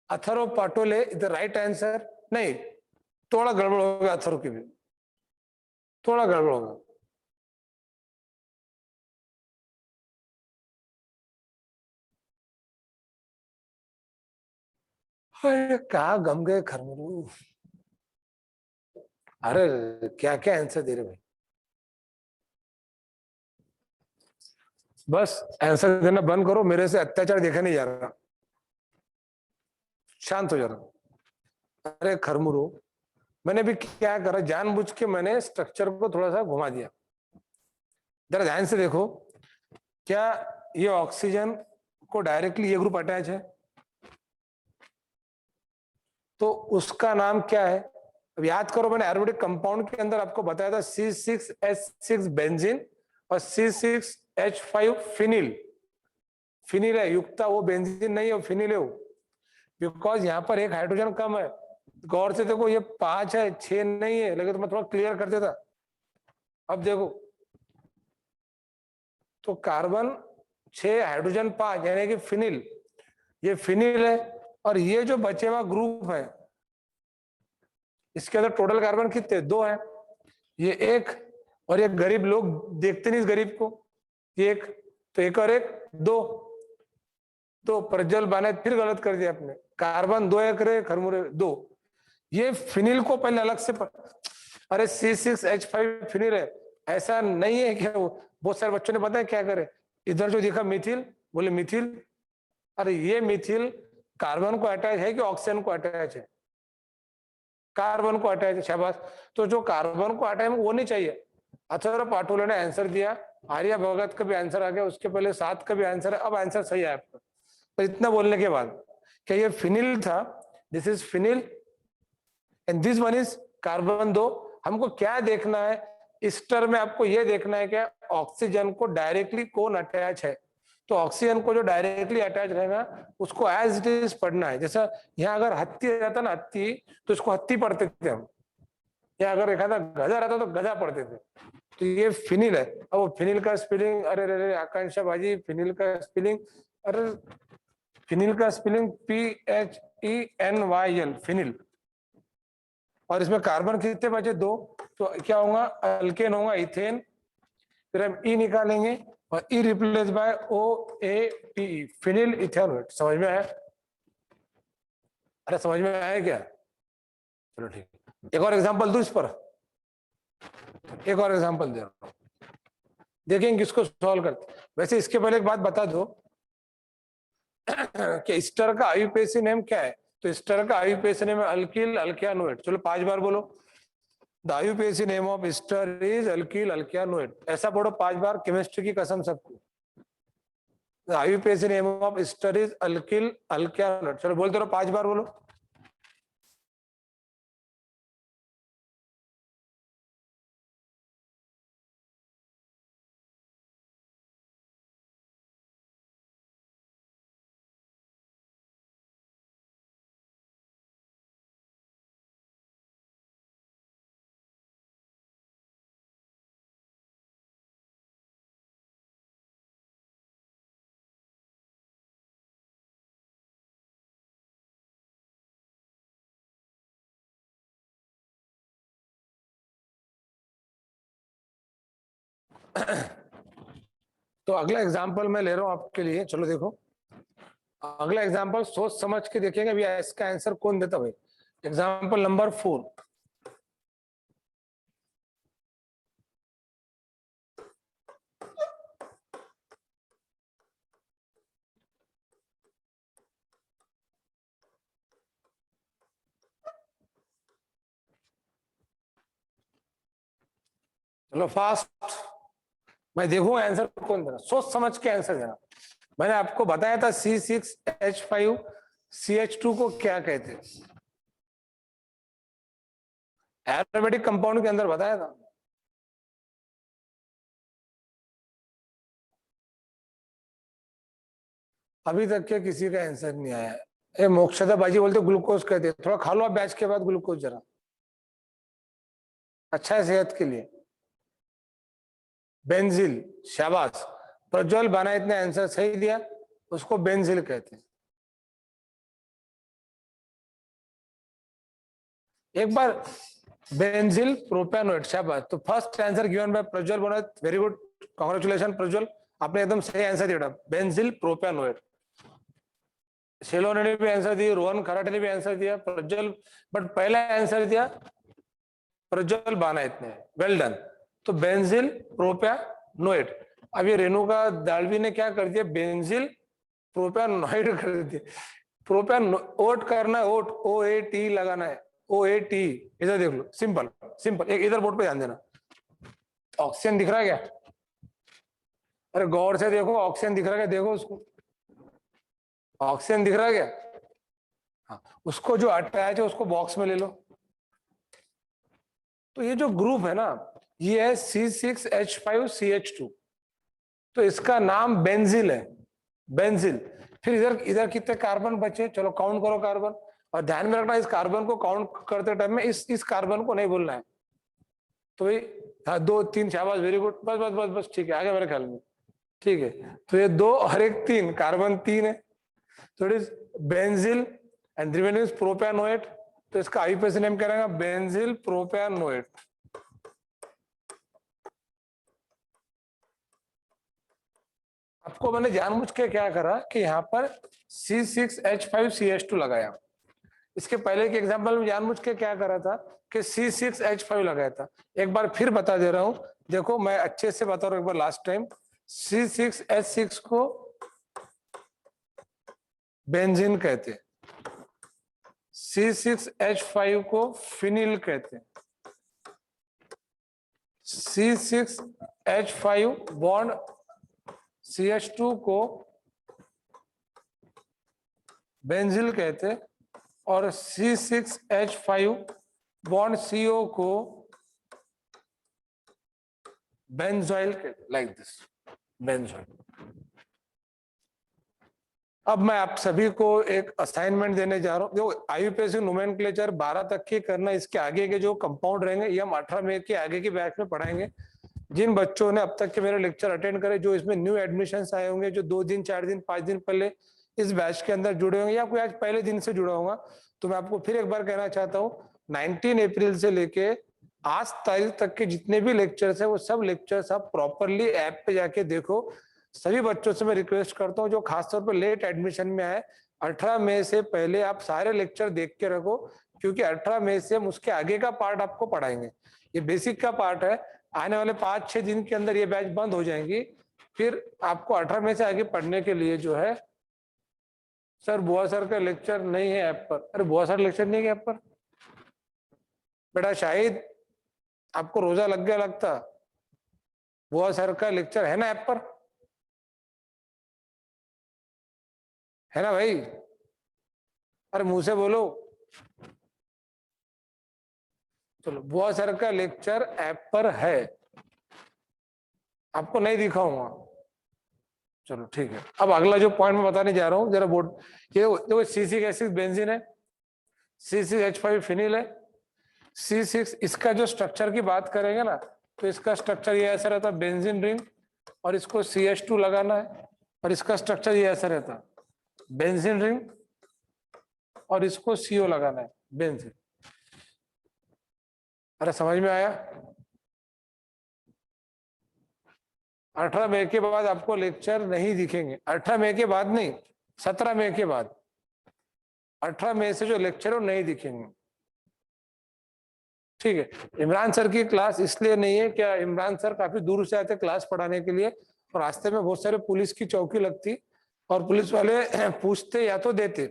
Atharv Patole is the right answer. नहीं, थोड़ा गड़बड़ हो गया अथरो की भी, थोड़ा गड़बड़ होगा। अरे कहा गम गए खरमरू। अरे क्या क्या आंसर दे रहे भाई, बस आंसर देना बंद करो, मेरे से अत्याचार देखा नहीं जा रहा, शांत हो जा रहा। अरे खरमुरो, मैंने भी क्या करा, जानबूझ के मैंने स्ट्रक्चर को थोड़ा सा घुमा दिया। जरा ध्यान से देखो, क्या ये ऑक्सीजन को डायरेक्टली ये ग्रुप अटैच है, तो उसका नाम क्या है? अब याद करो, मैंने एरोमेटिक कंपाउंड के अंदर आपको बताया था C6H6 बेंजीन और C6H5 फिनिल। फिनिल है युक्ता, वो बेंजीन नहीं है, वो फिनिल है वो, बिकॉज यहाँ पर एक हाइड्रोजन कम है। गौर से देखो, ये 5 है 6 नहीं है, लेकिन तो मैं थोड़ा क्लियर कर देता। अब देखो तो कार्बन 6 हाइड्रोजन 5 यानी कि फिनिल, ये फिनिल है। और ये जो बचे हुआ ग्रुप है, इसके अंदर टोटल कार्बन कितने? 2 है, ये एक, और ये गरीब लोग देखते नहीं इस गरीब को, ये एक, तो एक और एक 2, तो प्रज्वल बाने फिर गलत कर दिया आपने, कार्बन 2 एक रहे, खरमुरे 2। ये फिनिल को पहले अलग से अरे C6H5 फिनिल है, ऐसा नहीं है कि बहुत सारे बच्चों ने पता है क्या करे, इधर जो दिखा मिथिल, बोले मिथिल, अरे ये मिथिल कार्बन को अटैच है कि ऑक्सीजन को अटैच है? कार्बन को अटैच है, शाबाश। तो जो कार्बन को अटैच है वो नहीं चाहिए। अथर्व पाटोले ने आंसर दिया, आर्या भगत का भी आंसर आ गया, उसके पहले 7 का भी आंसर है, अब आंसर सही है आपका। तो इतना बोलने के बाद क्या ये फिनिल था, this is phenyl and this one is carbon 2। हमको क्या देखना है इस टर्म में? आपको यह देखना है क्या ऑक्सीजन को डायरेक्टली कौन अटैच है, तो ऑक्सीजन को जो डायरेक्टली अटैच रहेगा उसको एज इट इज पढ़ना है। जैसा यहाँ अगर हत्ती रहता ना, हत्ती, तो इसको हत्ती पढ़ते थे हम, या अगर एक आधा गधा रहता तो गधा पढ़ते थे। तो ये फिनिल है। अब वो फिनिल का स्पेलिंग, अरे अरे आकांक्षा बाजी, फिनिल का स्पेलिंग, अरे फिनिल का स्पेलिंग PHENYL, फिनिल। और इसमें कार्बन कितने बचे? 2, तो क्या होगा? अल्केन होगा, इथेन, फिर हम ई निकालेंगे और e replace by OAPE, phenyl ethanoate. समझ में आया? अरे समझ में आया क्या? चलो ठीक, एक और एग्जांपल दूं इस पर, एक और एग्जांपल दे रहा हूं, देखेंगे किसको सॉल्व करते। वैसे इसके पहले एक बात बता दो कि स्टर का आईयूपीएसी नेम क्या है? तो स्टर का आईयूपीएसी नेम है अल्किल अल्कियानोएट। चलो 5 बार बोलो, the IUPAC name of ester is alkyl alkanoate. ऐसा पढ़ो 5 बार, केमिस्ट्री की कसम सबको। The IUPAC name of ester is alkyl alkanoate. चलो बोलते रहो, 5 बार बोलो। तो अगला एग्जांपल मैं ले रहा हूं आपके लिए, चलो देखो। अगला एग्जांपल सोच समझ के देखेंगे अभी इसका आंसर कौन देता भाई। एग्जांपल नंबर 4, चलो फास्ट, मैं देखूंगा आंसर कौन देना, सोच समझ के आंसर देना। मैंने आपको बताया था C6H5CH2 को क्या कहते हैं, एरोमेटिक कंपाउंड के अंदर बताया था। अभी तक के किसी का आंसर नहीं आया। ए मोक्षदा बाजी बोलते ग्लूकोज कहते हैं, थोड़ा खा लो आप बैच के बाद ग्लूकोज जरा, अच्छा है सेहत के लिए। बेंजिल, शाबाश। प्रज्वल बानायत ने आंसर सही दिया, उसको बेंजिल कहते हैं। एक बार बेंजिल प्रोपेनोएट। शाबाश। तो first answer given by Prajwal Bonat, very good, congratulation Prajwal, आपने एकदम सही आंसर दिया। Benzyl propanoate. शेलोन ने भी आंसर दिया, रोहन खराटे ने भी आंसर दिया, प्रज्वल बट पहला आंसर दिया प्रज्वल बानायत ने, वेल डन। तो बेंजिल प्रोपेनोएट। अब ये रेणुका दालवी ने क्या कर दिया, बेंजिल प्रोपेनोएट कर दिया। प्रोपेन ओट करना है, ओट, ओ ए टी लगाना है, ओ ए टी। इधर देख लो, सिंपल सिंपल, एक इधर बोर्ड पे ध्यान देना। ऑक्सीजन दिख रहा है क्या? अरे गौर से देखो, ऑक्सीजन दिख रहा है क्या, देखो उसको, ऑक्सीजन दिख रहा है क्या? हाँ, उसको जो अटैच है उसको बॉक्स में ले लो। तो ये जो ग्रुप है ना, ये है C6H5CH2, तो इसका नाम बेंजिल है, बेंजिल। फिर इधर इधर कितने कार्बन बचे, चलो काउंट करो कार्बन, और ध्यान में रखना इस कार्बन को काउंट करते टाइम में इस कार्बन को नहीं भूलना है। तो भाई हाँ, 2 3, शाबाश, वेरी गुड, बस बस बस बस, ठीक है, आगे मेरे ख्याल में ठीक है। तो ये 2 और 1 3, कार्बन 3 है, तो it is benzyl and remaining is propanoate. तो इसका आईयूपीएसी नेम क्या रहेगा, बेंजिल प्रोपेनोएट। आपको मैंने जानबूझ के क्या करा कि यहाँ पर C6H5CH2 लगाया। इसके पहले के एग्जांपल में जानबूझ के क्या करा था कि C6H5 लगाया था। एक बार फिर बता दे रहा हूं, देखो मैं अच्छे से बता रहा हूं एक बार लास्ट टाइम। C6H6 को बेंजीन कहते हैं, C6H5 को फिनिल कहते हैं, C6H5 बॉन्ड CH2 को बेंजिल कहते हैं, और C6H5 बॉन्ड CO को बेंजोइल कहते, लाइक दिस, बेंजोइल। अब मैं आप सभी को एक असाइनमेंट देने जा रहा हूं। जो आईयूपीएसी नोमेनक्लेचर 12 तक की करना, इसके आगे के जो कंपाउंड रहेंगे ये हम 18 मई के आगे की बैच में पढ़ाएंगे। जिन बच्चों ने अब तक के मेरे लेक्चर अटेंड करे, जो इसमें न्यू एडमिशंस आए होंगे, जो 2 दिन 4 दिन 5 दिन पहले इस बैच के अंदर जुड़े होंगे, या कोई आज पहले दिन से जुड़ा होगा, तो मैं आपको फिर एक बार कहना चाहता हूँ, 19 अप्रैल से लेके आज तारीख तक के जितने भी लेक्चर्स है, वो सब लेक्चर्स आप प्रॉपरली ऐप पे जाके देखो। सभी बच्चों से मैं रिक्वेस्ट करता हूँ जो खासतौर पर लेट एडमिशन में आए, 18 मई से पहले आप सारे लेक्चर देख के रखो, क्योंकि 18 मई से हम उसके आगे का पार्ट आपको पढ़ाएंगे। ये बेसिक का पार्ट है, आने वाले 5-6 दिन के अंदर ये बैच बंद हो जाएंगी। फिर आपको 18 मई से आगे पढ़ने के लिए जो है, सर बुआ सर का लेक्चर नहीं है ऐप पर। अरे बुआ सर लेक्चर नहीं है ऐप पर बेटा, शायद आपको रोजा लग गया लगता। बुआ सर का लेक्चर है ना ऐप पर, है ना भाई? अरे मुंह से बोलो। चलो, बुआ सर का लेक्चर ऐप पर है, आपको नहीं दिखाऊंगा। चलो ठीक है। अब अगला जो पॉइंट मैं बताने जा रहा हूं, जरा बोर्ड, ये देखो C6H6 बेंजीन है, C6H5 फिनिल है, C6, इसका जो स्ट्रक्चर की बात करेंगे ना, तो इसका स्ट्रक्चर ये ऐसा रहता है, बेंजीन रिंग, और इसको CH2 लगाना है, और इसका स्ट्रक्चर ये ऐसा रहता है, बेंजीन रिंग, और इसको CO लगाना है, बेंजीन। अरे समझ में आया? 18 मई के बाद आपको लेक्चर नहीं दिखेंगे, 18 मई के बाद नहीं, 17 मई के बाद। 18 मई से जो लेक्चर हो नहीं दिखेंगे, ठीक है। इमरान सर की क्लास इसलिए नहीं है, क्या इमरान सर काफी दूर से आते क्लास पढ़ाने के लिए, और रास्ते में बहुत सारे पुलिस की चौकी लगती, और पुलिस वाले पूछते या तो देते,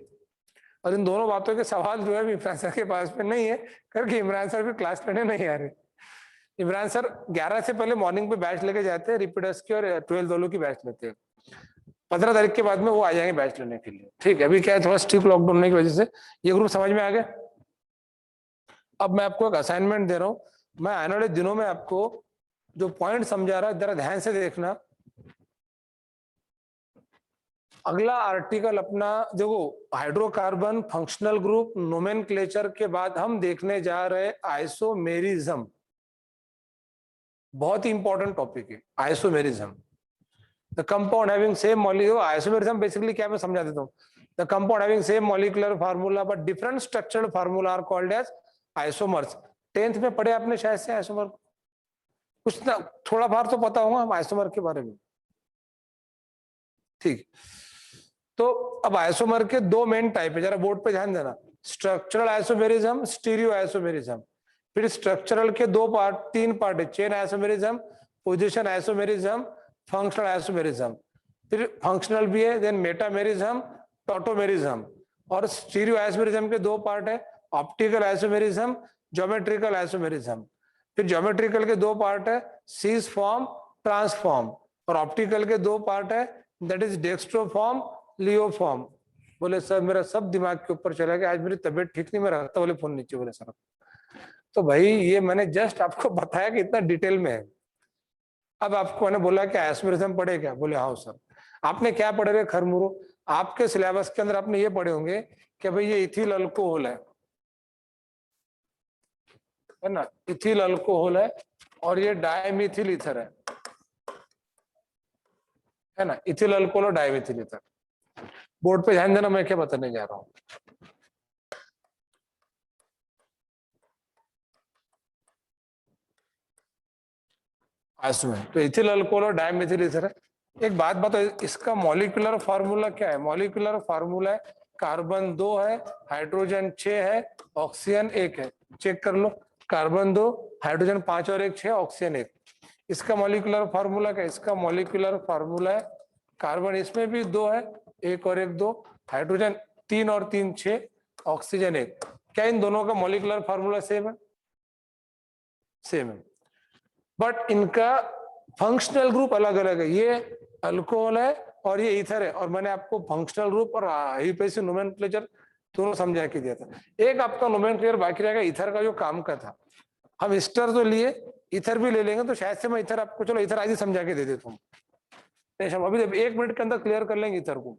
और इन दोनों बातों के सवाल जो है इमरान सर के पास में नहीं है, करके इमरान सर भी क्लास लेने नहीं आ रहे। इमरान सर 11 से पहले मॉर्निंग पे बैच लेके जाते हैं, रिपीटर्स की और 12 वालों की बैच लेते हैं। 15 तारीख के बाद में वो आ जाएंगे बैच लेने के लिए, ठीक है। अभी क्या है, थोड़ा स्ट्रिक्ट लॉकडाउन होने की वजह से ये ग्रुप समझ में आ गया। अब मैं आपको एक असाइनमेंट दे रहा हूं, मैं आने वाले दिनों में आपको जो पॉइंट समझा रहा है जरा ध्यान से देखना। अगला आर्टिकल अपना देखो, हाइड्रोकार्बन फंक्शनल ग्रुप नोमेनक्लेचर के बाद हम देखने जा रहे आइसोमेरिज्म। बहुत ही इंपॉर्टेंट टॉपिक है isomerism. The compound having same molecular, isomerism basically क्या, मैं समझा देता हूं। The compound having same molecular formula but different structural formula are called as isomers. 10th में पढ़े आपने शायद से आइसोमर, कुछ ना थोड़ा बार तो पता होगा हम आइसोमर के बारे में। ठीक, तो अब आइसोमर के दो मेन टाइप है, जरा बोर्ड पे ध्यान देना, स्ट्रक्चरल आइसोमेरिज्म, स्टीरियो आइसोमेरिज्म। फिर स्ट्रक्चरल के दो पार्ट, तीन पार्ट है, chain isomerism, position isomerism, functional isomerism. फिर फंक्शनल भी है, देन मेटामेरिज्म, टॉटोमेरिज्म। और स्टीरियो आइसोमेरिज्म के दो पार्ट है, ऑप्टिकल आइसोमेरिज्म, ज्योमेट्रिकल आइसोमेरिज्म। फिर ज्योमेट्रिकल के दो पार्ट है, सीज फॉर्म, ट्रांसफॉर्म। और ऑप्टिकल के दो पार्ट है, दैट इज डेक्स्ट्रोफॉर्म, लियोफॉर्म। बोले सर मेरा सब दिमाग के ऊपर चला गया, आज मेरी तबीयत ठीक नहीं, मैं रखता, बोले फोन नीचे। बोले सर तो भाई ये मैंने जस्ट आपको बताया कि इतना डिटेल में है। अब आपको मैंने बोला कि आइसोमेरिज्म पढ़े क्या, बोले हाँ सर। आपने क्या पढ़े रे खरमुरो, आपके सिलेबस के अंदर आपने ये पढ़े होंगे कि भाई ये इथिल अल्कोहल है ना, इथिल अल्कोहल है, और ये डायमिथिल ईथर है ना, इथिल अल्कोहल और डायमिथिल ईथर। बोर्ड पे ध्यान देना, मैं क्या बताने जा रहा हूं। तो इथिल अल्कोहल और डायमिथिल ईथर है। एक बात बताओ, इसका मॉलिक्यूलर फार्मूला क्या है? मॉलिक्यूलर फार्मूला है कार्बन 2 है, हाइड्रोजन 6 है, ऑक्सीजन 1 है। चेक कर लो, कार्बन 2, हाइड्रोजन 5 और 1 6, ऑक्सीजन 1। इसका मॉलिक्यूलर फार्मूला क्या है? इसका मॉलिक्यूलर फार्मूला है कार्बन इसमें भी 2 है, 1 और 1 2, हाइड्रोजन 3 और 3 6, ऑक्सीजन 1। क्या इन दोनों का मॉलिक्यूलर फार्मूला सेम है? सेम है, बट इनका फंक्शनल ग्रुप अलग अलग है। ये अल्कोहल है और ये ईथर है, और मैंने आपको फंक्शनल ग्रुप और हाइपोथेसिस नोमेनक्लेचर दोनों समझा के दिया था। एक आपका नोमेनक्लेचर बाकी रहेगा ईथर का, जो काम का था। हम ईस्टर तो लिए, ईथर भी ले लेंगे, तो शायद से मैं ईथर आपको, चलो ईथर आज ही समझा के दे देता हूँ, अभी 1 मिनट के अंदर क्लियर कर लेंगे ईथर को।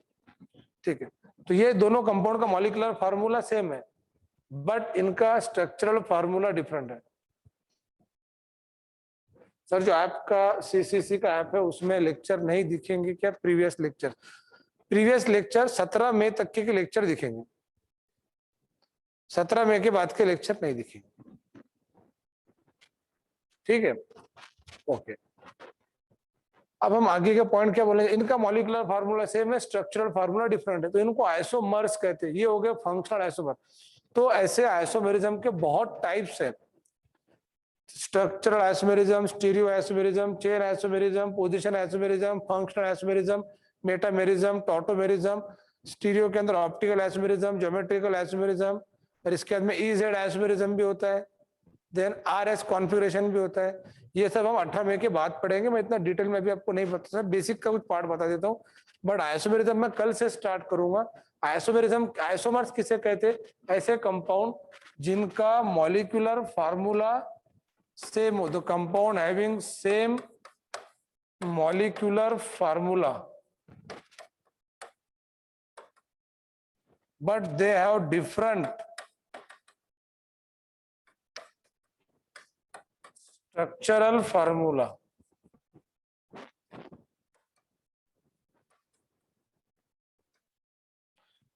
ठीक है, तो ये दोनों कंपाउंड का मॉलिक्यूलर फार्मूला सेम है, बट इनका स्ट्रक्चरल फार्मूला डिफरेंट है। सर जो आपका सीसीसी का ऐप है उसमें लेक्चर नहीं दिखेंगे क्या? प्रीवियस लेक्चर 17 मई तक के लेक्चर दिखेंगे, 17 मई के बाद के लेक्चर नहीं दिखेंगे। ठीक है, ओके। अब हम आगे के पॉइंट क्या बोलेंगे? इनका मॉलिक्यूलर फार्मूला सेम है, स्ट्रक्चरल फार्मूला डिफरेंट है, तो इनको आइसोमर्स कहते हैं। ये हो गए फंक्शनल आइसोमर। तो ऐसे आइसोमेरिज्म के बहुत टाइप्स है, structural isomerism, stereo isomerism, chain isomerism, position isomerism, functional isomerism, metamerism, tautomerism. Stereo के अंदर ऑप्टिकल आइसोमेरिज्म, ज्योमेट्रिकल आइसोमेरिज्म, और इसके अंदर में ईजेड आइसोमेरिज्म भी होता है, देन आरएस कॉन्फ़िगरेशन भी होता है। ये सब हम 18 मई के बाद पढ़ेंगे, मैं इतना डिटेल में भी आपको नहीं बता, बेसिक का कुछ पार्ट बता देता हूँ। बट आइसोमेरिज्म मैं कल से स्टार्ट करूंगा। आइसोमेरिज्म, आइसोमर्स किसे कहते हैं? ऐसे कंपाउंड जिनका molecular formula same, the compound having same molecular formula but they have different structural formula.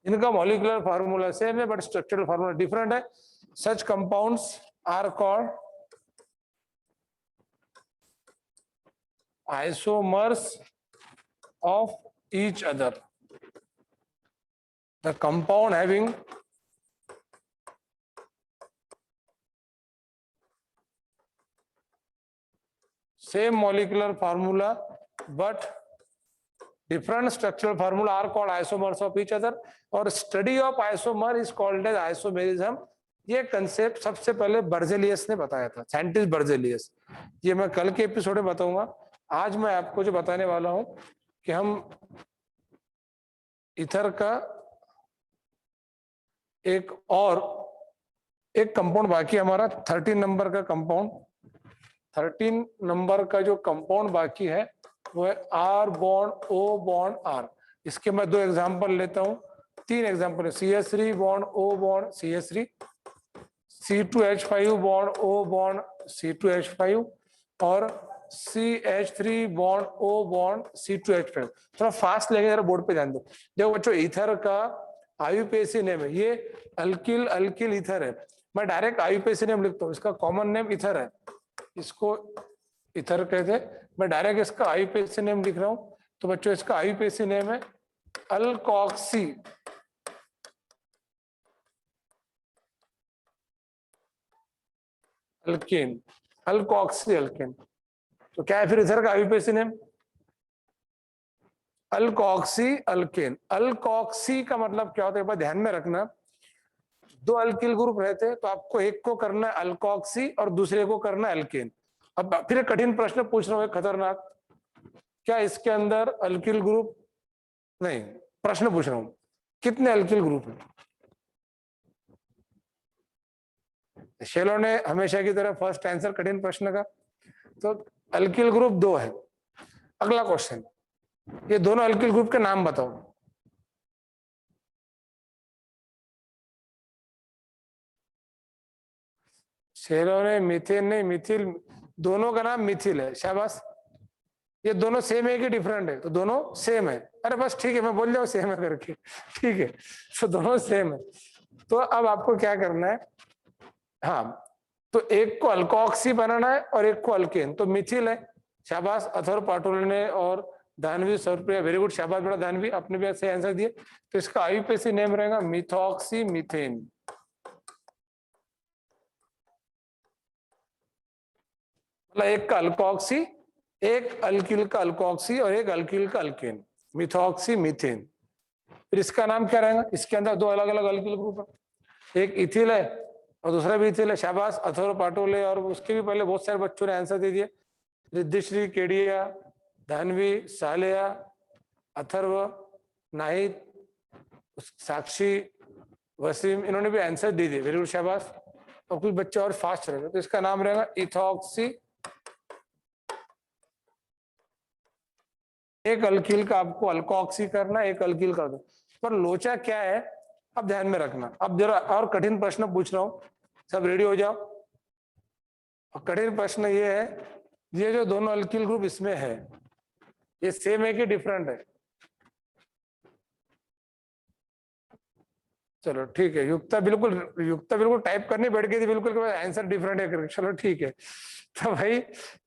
इनका मॉलिक्यूलर फार्मूला सेम है बट स्ट्रक्चरल फार्मूला डिफरेंट है। Such compounds are called isomers of each other. The compound having same molecular formula but different structural formula are called isomers of each other, और study of isomer is called as isomerism. ये concept सबसे पहले Berzelius ने बताया था, scientist Berzelius. ये मैं कल के एपिसोड में बताऊंगा। आज मैं आपको जो बताने वाला हूं कि हम ईथर का एक कंपाउंड बाकी हमारा 13 नंबर का कंपाउंड, 13 नंबर का जो कंपाउंड बाकी है वो है R bond O bond R। इसके मैं 2 एग्जांपल लेता हूं, 3 एग्जांपल है, CH3 bond O bond CH3, C2H5 bond O bond C2H5, और CH3 bond O bond C2H5। थोड़ा फास्ट लेंगे, जरा बोर्ड पे ध्यान दो। देखो बच्चों, ईथर का आईयूपीएसी नेम है, ये अल्किल ईथर है। मैं डायरेक्ट आईयूपीएसी नेम लिखता हूँ, इसका कॉमन नेम इथर है, इसको इथर कहते हैं, मैं डायरेक्ट इसका आईयूपीएसी नेम लिख रहा हूँ। तो बच्चों इसका आईयूपीएसी नेम है अल्कोक्सी अल्केन, अल्कोक्सी अल्केन। तो क्या है फिर इधर का IUPAC name? Alkoxy alkane. Alkoxy का मतलब क्या होता है, एक बार ध्यान में रखना, दो अल्किल ग्रुप रहते हैं तो आपको एक को करना है अल्कोक्सी और दूसरे को करना है अल्केन। अब फिर एक कठिन प्रश्न पूछ रहा हूँ, खतरनाक, क्या इसके अंदर अल्किल ग्रुप नहीं, प्रश्न पूछ रहा हूँ, कितने अल्किल ग्रुप हैं? शेलो ने हमेशा की तरह फर्स्ट आंसर कठिन प्रश्न का, तो अल्किल ग्रुप 2 है। अगला क्वेश्चन, ये दोनों अल्किल ग्रुप के नाम बताओ। शेलो ने मीथेन नहीं, मिथिल, दोनों का नाम मिथिल है, शाबाश। ये दोनों सेम है कि डिफरेंट है? तो दोनों सेम है। अरे बस ठीक है, मैं बोल जाऊं सेम है करके, ठीक है, तो दोनों सेम है। तो अब आपको क्या करना है, हाँ, तो एक को अल्कोक्सी बनाना है और एक को अल्केन, तो मिथिल है, शाबाश अथर्व पाटोले ने और दानवी सर्वप्रिया, वेरी गुड, शाबाश बेटा दानवी, आपने भी सही आंसर दिए। तो इसका आईयूपीएसी नेम रहेगा मिथॉक्सी मीथेन। मतलब एक का अल्कोक्सी, एक अल्किल का अल्कोक्सी और एक अल्किल का अल्केन, मिथॉक्सी मीथेन। फिर इसका नाम क्या रहेगा? इसके अंदर दो अलग अलग अल्किल ग्रुप है, एक इथिल है और दूसरा भी इथिल है, शाबाश अथर्व पाटोले, और उसके भी पहले बहुत सारे बच्चों ने आंसर दे दिए, रिद्धिश्री, केडिया, धानवी, सालिया, अथर्व, नाहिद, साक्षी, वसीम, इन्होंने भी आंसर दे दिए, वेरी गुड, शाबाश। और कुछ बच्चे और फास्ट रहेंगे, तो इसका नाम रहेगा इथॉक्सी। एक अल्किल का आपको अल्कोक्सी करना, एक अल्किल का, पर लोचा क्या है अब ध्यान में रखना। अब जरा और कठिन प्रश्न पूछ रहा हूं, सब रेडी हो जाओ। और कठिन प्रश्न ये है, ये जो दोनों अल्किल ग्रुप इसमें है, ये सेम है कि डिफरेंट है? चलो ठीक है, युक्ता बिल्कुल टाइप करनी बैठ गई थी बिल्कुल, आंसर डिफरेंट है करके, चलो ठीक है। तो भाई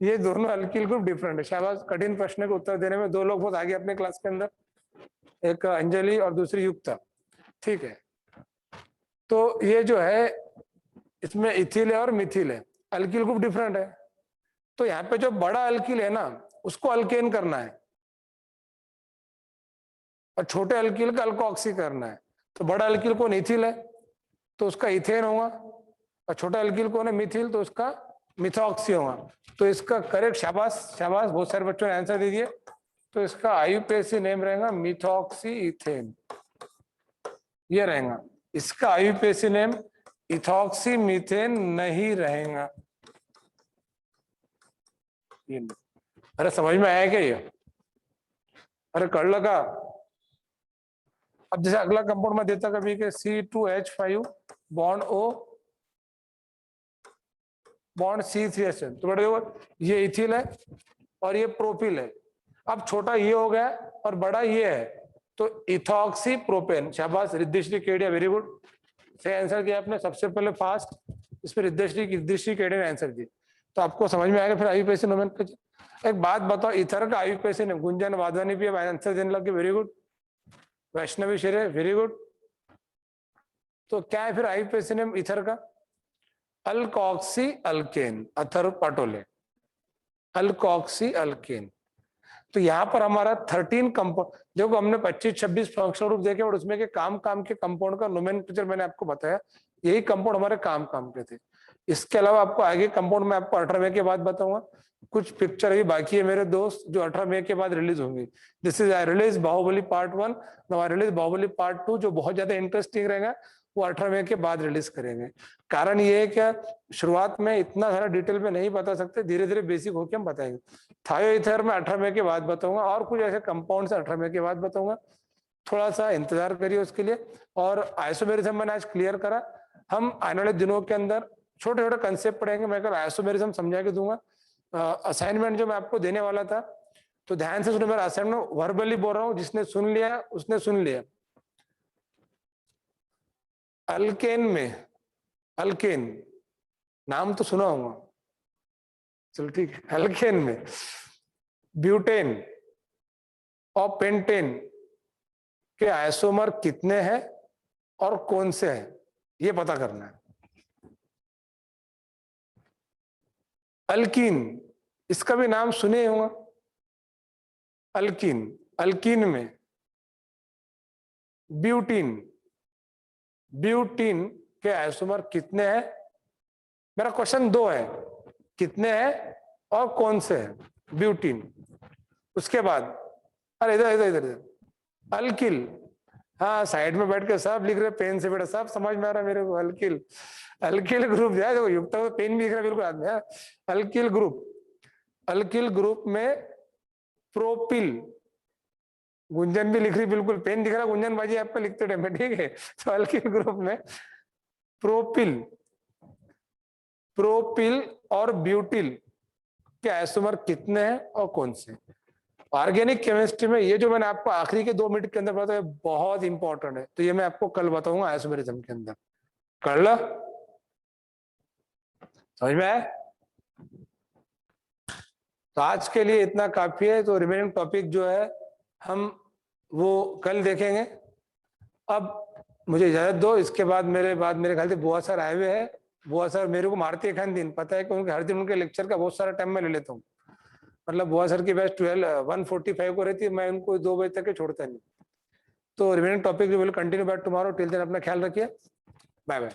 ये दोनों अल्किल ग्रुप डिफरेंट है, शाबाश। कठिन प्रश्न को उत्तर देने में दो लोग बहुत आगे अपने क्लास के अंदर, एक अंजलि और दूसरी युक्ता, ठीक है। तो ये जो है इसमें इथिल है और मिथिल है, अल्किल ग्रुप डिफरेंट है, तो यहाँ पे जो बड़ा अल्किल है ना उसको अल्केन करना है और छोटे अल्किल का अल्कोक्सी करना है। तो बड़ा अल्किल कौन? इथिल है, तो उसका इथेन होगा, और छोटा अल्किल कौन है? मिथिल, तो उसका मिथॉक्सी होगा। तो इसका करेक्ट, शाबाश शाबाश, बहुत सारे बच्चों ने आंसर दे दिए। तो इसका आईयूपीएसी नेम रहेगा मिथॉक्सी इथेन, ये रहेगा। इसका आईयूपीएसी नेम इथॉक्सी मीथेन नहीं रहेगा। अरे समझ में आया क्या ये? अरे कर लगा। अब जैसे अगला कंपाउंड में देता कभी के C2H5 bond O bond C3H, तो बेटा देखो ये इथिल है और ये प्रोपिल है। अब छोटा ये हो गया और बड़ा ये है, तो इथॉक्सी प्रोपेन, शाबाश रिद्धिश्री केडिया, वेरी गुड, सही आंसर दिया आपने सबसे पहले फास्ट, इसमें रिद्धिश्री केडिया ने आंसर दिया। तो आपको समझ में आएगा फिर आईयूपीएसी नोमेनक्लेचर। एक बात बताओ, इथर का आईयूपीएसी नेम, गुंजन वाधवानी भी आंसर देने लगे, वेरी गुड, वैष्णवी शेरे, वेरी गुड। तो क्या है फिर आईयूपीएसी नेम इथर का? Alkoxy alkane, Atharva Patole, alkoxy alkane. तो यहाँ पर हमारा 13 कंपाउंड, देखो हमने 25-26 फंक्शनल ग्रुप देखे और उसमें के काम के कंपाउंड का नोमेनक्लेचर मैंने आपको बताया, यही कंपाउंड हमारे काम के थे। इसके अलावा आपको आगे कंपाउंड में आपको 18 मई के बाद बताऊंगा। कुछ पिक्चर अभी बाकी है मेरे दोस्त जो 18 मई के बाद रिलीज होंगी। This is I release Baahubali part 1, now I release Baahubali part 2, जो बहुत ज्यादा इंटरेस्टिंग रहेगा, वो 18 मई के बाद रिलीज करेंगे। कारण ये है क्या, शुरुआत में इतना सारा डिटेल में नहीं बता सकते, धीरे धीरे बेसिक होकर हम बताएंगे। थायोईथर में 18 मई के बाद बताऊंगा, और कुछ ऐसे कंपाउंड से 18 मई के बाद बताऊंगा, थोड़ा सा इंतजार करिए उसके लिए। और आइसोमेरिज्म मैंने आज क्लियर करा, हम आने वाले दिनों के अंदर छोटे छोटे कंसेप्ट पढ़ेंगे। मैं कल आइसोमेरिज्म समझा के दूंगा। असाइनमेंट जो मैं आपको देने वाला था, तो ध्यान से सुनो, मेरा असाइनमेंट वर्बली बोल रहा हूँ, जिसने सुन लिया उसने सुन लिया। अल्केन में अल्केन, नाम तो सुना होगा, चलो ठीक है। अल्केन में ब्यूटेन और पेंटेन के आइसोमर कितने हैं और कौन से हैं, ये पता करना है। अल्कीन, इसका भी नाम सुने होंगे, अल्कीन। अल्कीन में ब्यूटीन, ब्यूटीन के आइसोमर कितने हैं? मेरा क्वेश्चन दो है, कितने हैं और कौन से हैं? ब्यूटीन। उसके बाद अरे इधर इधर इधर इधर अल्किल, हाँ साइड में बैठ के सब लिख रहे पेन से, बेटा सब समझ में आ रहा है मेरे को। अल्किल, अल्किल ग्रुप है, देखो युक्त तो पेन भी लिख रहा है बिल्कुल आदमी। अल्किल ग्रुप, अल्किल ग्रुप में प्रोपिल, गुंजन भी लिख रही बिल्कुल, पेन दिख रहा गुंजन बाजी आपका लिखते टाइम में, ठीक है। तो अल्किल ग्रुप में प्रोपिल, प्रोपिल और ब्यूटिल के आइसोमर कितने हैं और कौन से? ऑर्गेनिक केमिस्ट्री में ये जो मैंने आपको आखिरी के 2 मिनट के अंदर बताया बहुत इंपॉर्टेंट है, तो ये मैं आपको कल बताऊंगा आइसोमेरिज्म के अंदर, कर लो, समझ में आया? तो आज के लिए इतना काफी है, तो रिमेनिंग टॉपिक जो है हम वो कल देखेंगे। अब मुझे इजाजत दो, इसके बाद मेरे ख्याल से बुआ सर आए हुए हैं। बुआ सर मेरे को मारते हैं खान दिन, पता है कि उनके हर दिन उनके लेक्चर का बहुत सारा टाइम मैं ले लेता हूँ। मतलब बुआ सर की बैच 1:45 को रहती है, मैं उनको 2 बजे तक के छोड़ता नहीं। तो remaining topic will continue back tomorrow, till then अपना ख्याल रखिए, बाय बाय।